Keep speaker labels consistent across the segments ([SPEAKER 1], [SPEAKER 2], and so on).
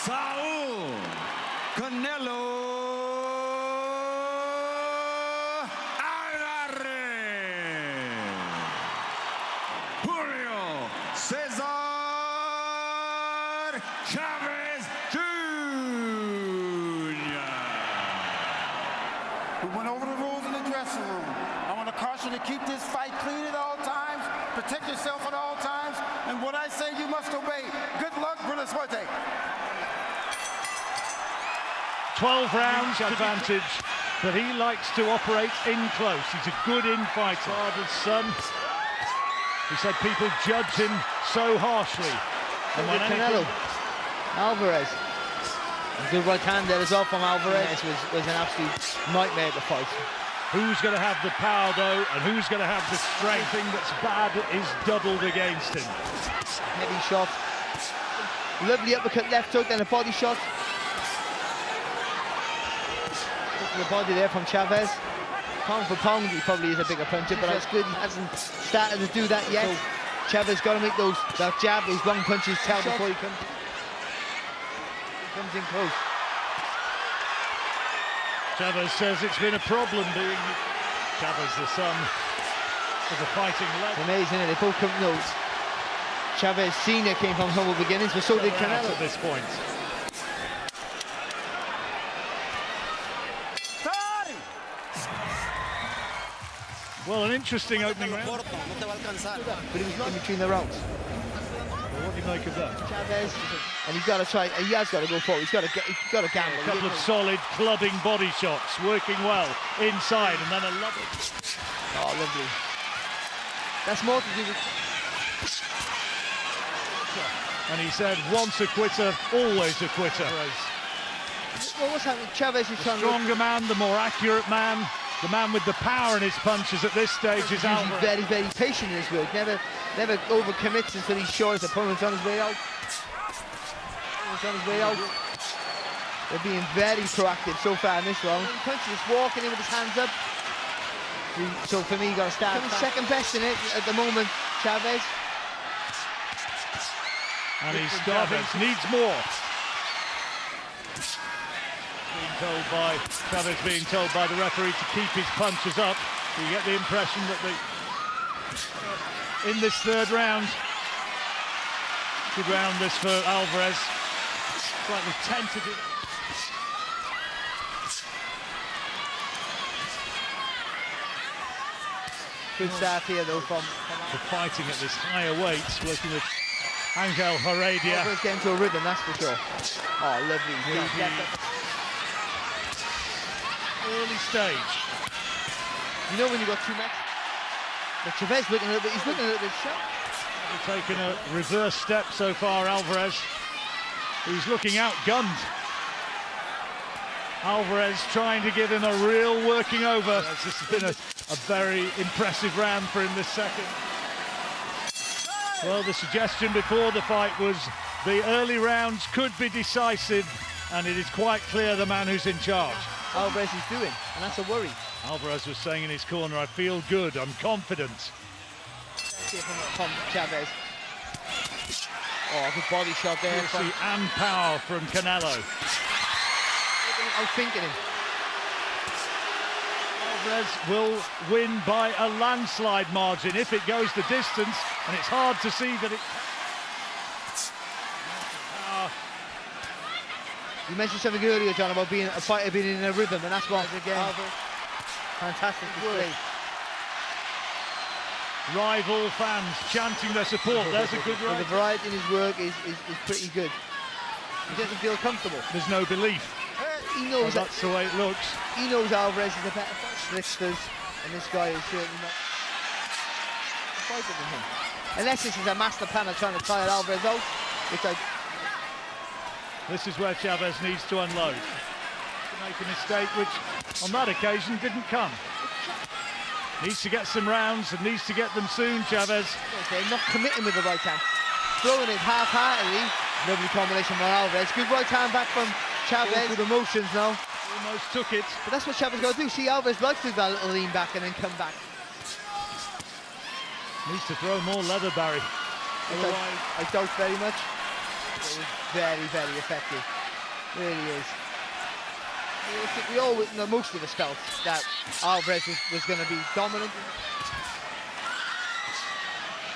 [SPEAKER 1] Saul Canelo Alvarez, Julio Cesar Chavez Jr.
[SPEAKER 2] We went over the rules in the dressing room. I want to caution you to keep this fight clean at all times, protect yourself at all times, and what I say you must obey. Good luck, Bruno Suerte.
[SPEAKER 3] 12 rounds advantage, but he likes to operate in close. He's a good in-fighter. Father's son. He said people judge him so harshly.
[SPEAKER 4] And when Canelo, Alvarez. A good right hand there as well from Alvarez. Was an absolute nightmare to fight.
[SPEAKER 3] Who's going to have the power though, and who's going to have the strength? Thing that's bad is doubled against him.
[SPEAKER 4] Heavy shot. Lovely uppercut, left hook, then a body shot. The body there from Chavez. Pound for pound, he probably is a bigger puncher, but that's good. He hasn't started to do that yet. So Chavez got to make that jab, those long punches count before he comes in close.
[SPEAKER 3] Chavez says it's been a problem being Chavez, the son of a fighting legend.
[SPEAKER 4] Amazing, isn't it? They both come nose. Chavez Senior came from humble beginnings, but so did Canelo
[SPEAKER 3] at this point. Well, an interesting opening round.
[SPEAKER 4] But he was not in between the rounds.
[SPEAKER 3] Well, what do you make of that?
[SPEAKER 4] Chavez, and he's got to try. He has got to go forward. He's got to gamble.
[SPEAKER 3] A couple of solid clubbing body shots, working well inside, and then a lovely.
[SPEAKER 4] Oh, lovely. That's more to do with.
[SPEAKER 3] And he said, once a quitter, always a quitter.
[SPEAKER 4] Well, what's happening? Chavez is trying
[SPEAKER 3] the stronger man, the more accurate man. The man with the power in his punches at this stage is Alvarez.
[SPEAKER 4] Very, very patient in his work. Never overcommits until he's sure his opponent's on his way out. They're being very proactive so far in this round. Punches, just walking in with his hands up. So for me, you got to start. Second best in it at the moment, Chavez.
[SPEAKER 3] And he's starving. Needs more. Chavez being told by the referee to keep his punches up. You get the impression that in this third round, good round this for Alvarez. Slightly tentative.
[SPEAKER 4] Good start here though from
[SPEAKER 3] for fighting at this higher weight, working with Angel Heredia.
[SPEAKER 4] Alvarez getting to a rhythm, that's for sure. Oh, lovely.
[SPEAKER 3] Early stage.
[SPEAKER 4] You know when you got two matches? But Chavez looking a little bit, he's looking a little bit sharp.
[SPEAKER 3] Taking a reverse step so far, Alvarez. He's looking outgunned. Alvarez trying to give him a real working over. This has been a very impressive round for him this second. Well, the suggestion before the fight was the early rounds could be decisive, and it is quite clear the man who's in charge.
[SPEAKER 4] Alvarez is doing, and that's a worry.
[SPEAKER 3] Alvarez was saying in his corner, I feel good, I'm confident.
[SPEAKER 4] From Chavez. Oh, good body shot there.
[SPEAKER 3] And power from Canelo.
[SPEAKER 4] Outthinking him.
[SPEAKER 3] Alvarez will win by a landslide margin if it goes the distance, and it's hard to see that it...
[SPEAKER 4] You mentioned something earlier, John, about being a fighter being in a rhythm, and that's what, again, fantastic display.
[SPEAKER 3] Rival fans chanting their support. There's a good right.
[SPEAKER 4] The variety in his work is pretty good. He doesn't feel comfortable.
[SPEAKER 3] There's no belief.
[SPEAKER 4] He knows
[SPEAKER 3] that's the way it looks.
[SPEAKER 4] He knows Alvarez is a better fighter, and this guy is certainly not a fighter than him. Unless this is a master plan of trying to tire Alvarez out, which I...
[SPEAKER 3] This is where Chavez needs to unload. To make a mistake, which on that occasion didn't come. Needs to get some rounds and needs to get them soon, Chavez.
[SPEAKER 4] Okay, not committing with the right hand. Throwing it half-heartedly. Lovely combination from Alvarez. Good right hand back from Chavez. Good emotions now.
[SPEAKER 3] Almost took it.
[SPEAKER 4] But that's what Chavez got to do. See, Alvarez likes to do that little lean back and then come back.
[SPEAKER 3] Needs to throw more leather, Barry.
[SPEAKER 4] I doubt very much. very, very effective. Really is. I think we all, no, most of us felt that Alvarez was going to be dominant.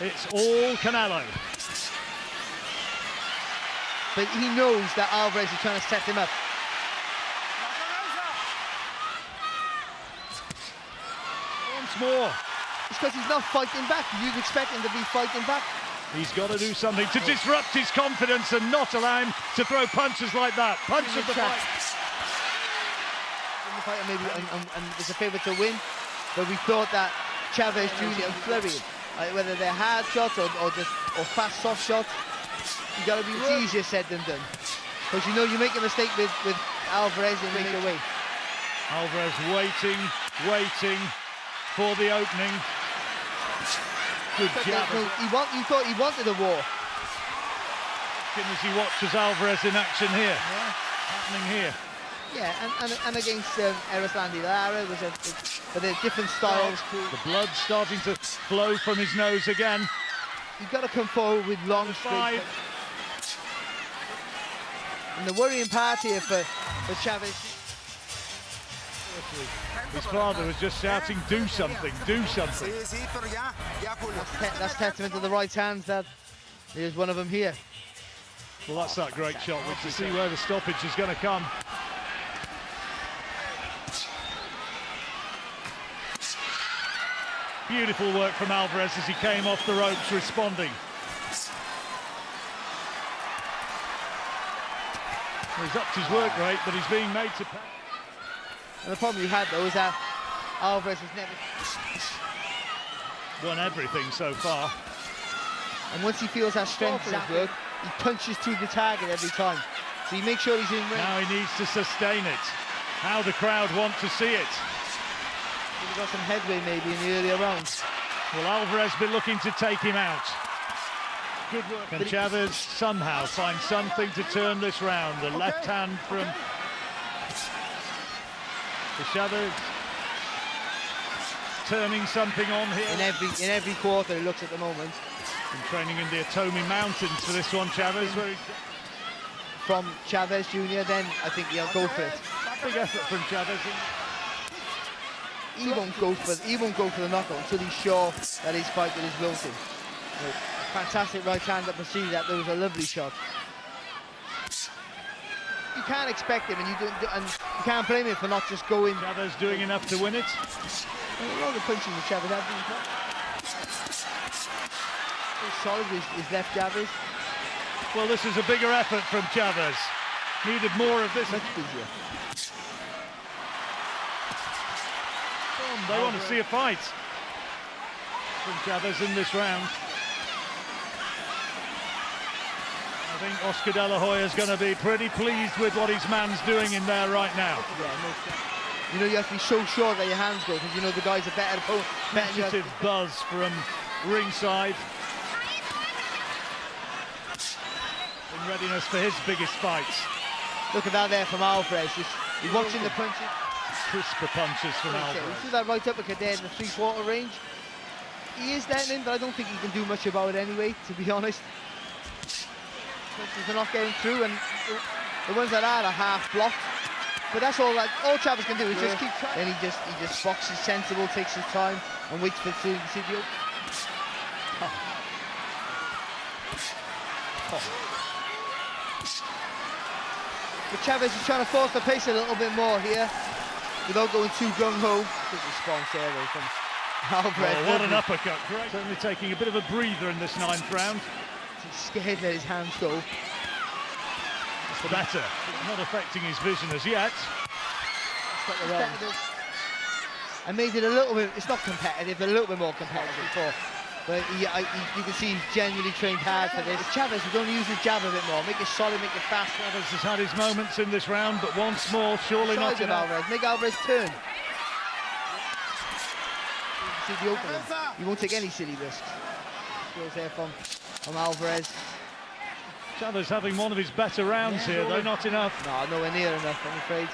[SPEAKER 3] It's all Canelo.
[SPEAKER 4] But he knows that Alvarez is trying to set him up.
[SPEAKER 3] Once more.
[SPEAKER 4] It's because he's not fighting back. You'd expect him to be fighting back.
[SPEAKER 3] He's got to do something to disrupt his confidence and not allow him to throw punches like that. Punch of the fight.
[SPEAKER 4] In the fight, and maybe and was a favourite to win, but we thought that Chavez Jr. and Flurry, whether they're hard shots or fast soft shots, you got to be. It's easier said than done, because you know you make a mistake with Alvarez and make away.
[SPEAKER 3] Alvarez waiting for the opening. Good jab.
[SPEAKER 4] No, you thought he wanted a war.
[SPEAKER 3] As he watches Alvarez in action here, happening here.
[SPEAKER 4] Yeah, and against Erislandy Lara, but they're different styles.
[SPEAKER 3] The blood starting to flow from his nose again.
[SPEAKER 4] You've got to come forward with long straight. And the worrying part here for Chavez.
[SPEAKER 3] His father was just shouting, do something, do something.
[SPEAKER 4] That's testament to the right hands that there's one of them here.
[SPEAKER 3] Well, that's that great shot, which to see where the stoppage is going to come. Beautiful work from Alvarez as he came off the ropes responding. He's upped his work rate, but he's being made to pay.
[SPEAKER 4] And the problem you had, though, is that Alvarez has never
[SPEAKER 3] won everything so far.
[SPEAKER 4] And once he feels that strength in his work, he punches through the target every time. So you make sure he's in range.
[SPEAKER 3] Now he needs to sustain it. How the crowd want to see it.
[SPEAKER 4] He's got some headway maybe in the earlier rounds.
[SPEAKER 3] Will Alvarez be looking to take him out? Good work. Can Chavez somehow find something to turn this round? The left hand from Chavez. Turning something on here.
[SPEAKER 4] In every quarter he looks at the moment.
[SPEAKER 3] Been training in the Atomi Mountains for this one, Chavez.
[SPEAKER 4] From Chavez Jr., then I think he'll go for it.
[SPEAKER 3] Big effort from Chavez.
[SPEAKER 4] He won't go for the knockout until he's sure that his fighter is wilting. Fantastic right hand that preceded that. There was a lovely shot. You can't expect him, and you can't blame him for not just going.
[SPEAKER 3] Chavez doing enough to win it.
[SPEAKER 4] A lot of punching that Chavez had. Solid with his left jab is.
[SPEAKER 3] Well, this is a bigger effort from Chavez. Needed more of this.
[SPEAKER 4] Much busier.
[SPEAKER 3] They want to see a fight from Chavez in this round. I think Oscar De La Hoya is going to be pretty pleased with what his man's doing in there right now.
[SPEAKER 4] You know, you have to be so sure that your hands go, because you know the guy's a better opponent.
[SPEAKER 3] Positive buzz from ringside. In readiness for his biggest fights.
[SPEAKER 4] Look at that there from Alvarez. He's watching the punches.
[SPEAKER 3] Crisper punches from Alvarez.
[SPEAKER 4] You see that right uppercut there in the three-quarter range? He is letting in, but I don't think he can do much about it anyway, to be honest. Punches are not getting through, and the ones that are half blocked. But that's all Chavez can do is just keep trying. Then he just boxes sensible, takes his time, and waits for the open. But Chavez is trying to force the pace a little bit more here, without going too gung-ho. Good response there though from Alvarez.
[SPEAKER 3] Oh, what an uppercut. Great. Certainly taking a bit of a breather in this 9th round.
[SPEAKER 4] He's scared to let his hands go.
[SPEAKER 3] It's better. It's not affecting his vision as yet.
[SPEAKER 4] I made it a little bit, it's not competitive, but a little bit more competitive before. But you can see he's genuinely trained hard for this. Chavez, we're going to use his jab a bit more, make it solid, make it fast.
[SPEAKER 3] Chavez has had his moments in this round, but once more, surely not enough.
[SPEAKER 4] Alvarez. Make Alvarez turn. See the opening. He won't take any silly risks. Goes there from Alvarez.
[SPEAKER 3] Chavez having one of his better rounds here, though not enough.
[SPEAKER 4] No, nowhere near enough, I'm afraid.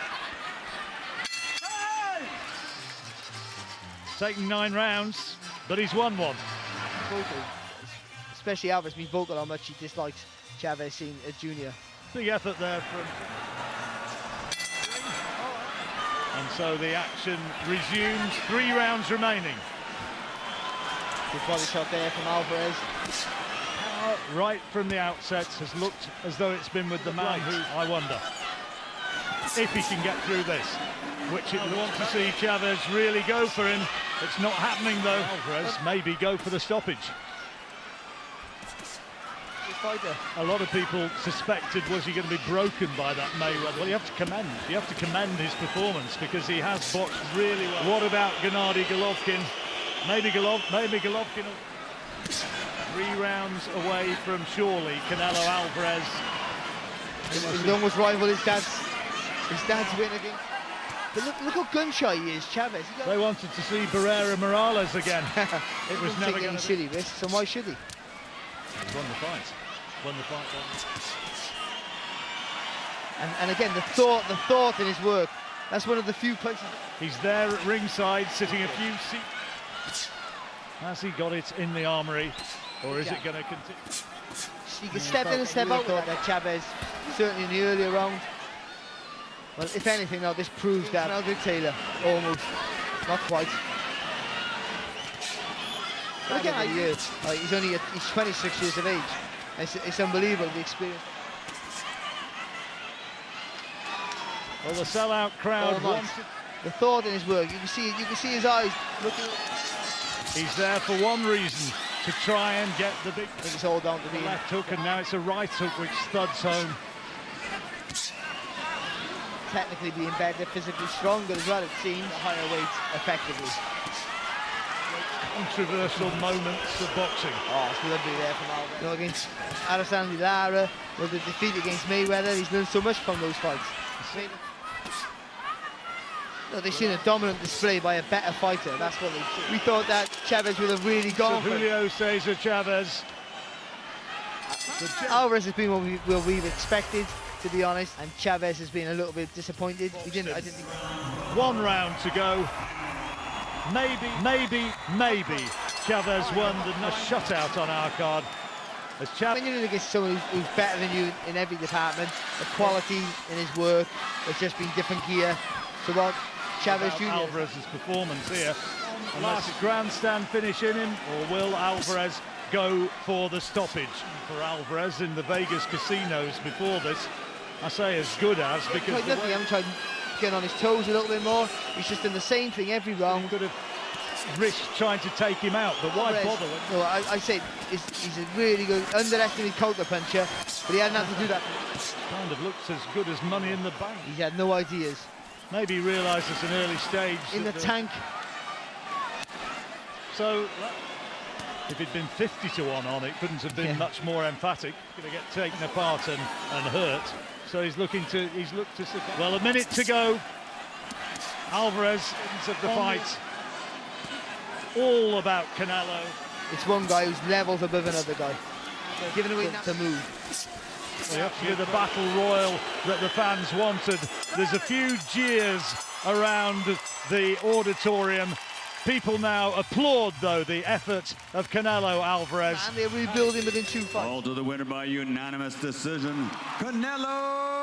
[SPEAKER 3] Taking 9 rounds, but he's won one.
[SPEAKER 4] Vocal, especially Alvarez, being vocal how much he dislikes Chavez Jr.
[SPEAKER 3] Big effort there from... And so the action resumes. 3 rounds remaining.
[SPEAKER 4] Good body shot there from Alvarez.
[SPEAKER 3] Right from the outset has looked as though it's been with the man who, I wonder if he can get through this, which it want to see Chavez really go for him. It's not happening though. Alvarez maybe go for the stoppage. A lot of people suspected, was he going to be broken by that Mayweather? Well, you have to commend his performance, because he has boxed really well. What about Gennady Golovkin? Maybe Golovkin. 3 rounds away from surely Canelo Alvarez.
[SPEAKER 4] He'll almost rival his dad's win again. But look how gun-shy he is, Chavez.
[SPEAKER 3] They wanted to see Barrera Morales again. It was never going to
[SPEAKER 4] silly risk, so why should he?
[SPEAKER 3] He's won the fight.
[SPEAKER 4] And again, the thought in his work. That's one of the few places.
[SPEAKER 3] He's there at ringside, sitting a few seats. Has he got it in the armory, or is it going to continue?
[SPEAKER 4] He can step in and step out. Thought that Chavez, certainly in the earlier round. Well, if anything, though, this proves that Melvin Taylor almost, not quite. But again, he's 26 years of age. It's unbelievable, the experience.
[SPEAKER 3] Well, the sellout crowd wants it.
[SPEAKER 4] The thought in his work. You can see his eyes looking.
[SPEAKER 3] He's there for one reason, to try and get the big...
[SPEAKER 4] I think it's all down to the
[SPEAKER 3] left hook, and now it's a right hook which studs home.
[SPEAKER 4] Technically being better, physically stronger as well, it seems. A higher weight, effectively.
[SPEAKER 3] Controversial moments of boxing.
[SPEAKER 4] Oh, it's lovely there from Alvarez. You know, against Alessandro Lara, with the defeat against Mayweather, he's learned so much from those fights. No, they've seen a dominant display by a better fighter. That's what they did. We thought that Chavez would have really gone for
[SPEAKER 3] Julio Cesar Chavez.
[SPEAKER 4] Alvarez has been what we've expected, to be honest, and Chavez has been a little bit disappointed. I didn't think...
[SPEAKER 3] 1 round to go. Maybe Chavez won a shutout on our card. As
[SPEAKER 4] when you're against someone who's better than you in every department, the quality in his work has just been different gear. So what Chavez Jr.
[SPEAKER 3] Alvarez's performance here. Last grandstand finish in him, or will Alvarez go for the stoppage? For Alvarez in the Vegas casinos before this, I say as good as, because...
[SPEAKER 4] He hasn't tried getting on his toes a little bit more. He's just done the same thing every round.
[SPEAKER 3] He could have risked trying to take him out, but why bother?
[SPEAKER 4] No, I say he's a really good, underestimated counter puncher, but he hadn't had to do that.
[SPEAKER 3] Kind of looks as good as money in the bank.
[SPEAKER 4] He had no ideas.
[SPEAKER 3] Maybe he realised at an early stage.
[SPEAKER 4] In the tank.
[SPEAKER 3] So, if it'd been 50-1 on, it couldn't have been much more emphatic. Going to get taken apart and hurt. So he's looked to sit back. Well, a minute to go. Alvarez into the fight. All about Canelo.
[SPEAKER 4] It's one guy who's levels above another guy. Giving away to move.
[SPEAKER 3] Well, after the battle royal that the fans wanted, there's a few jeers around the auditorium. People now applaud, though, the effort of Canelo Alvarez.
[SPEAKER 4] And they're rebuilding within 2 fights.
[SPEAKER 1] All to the winner by unanimous decision, Canelo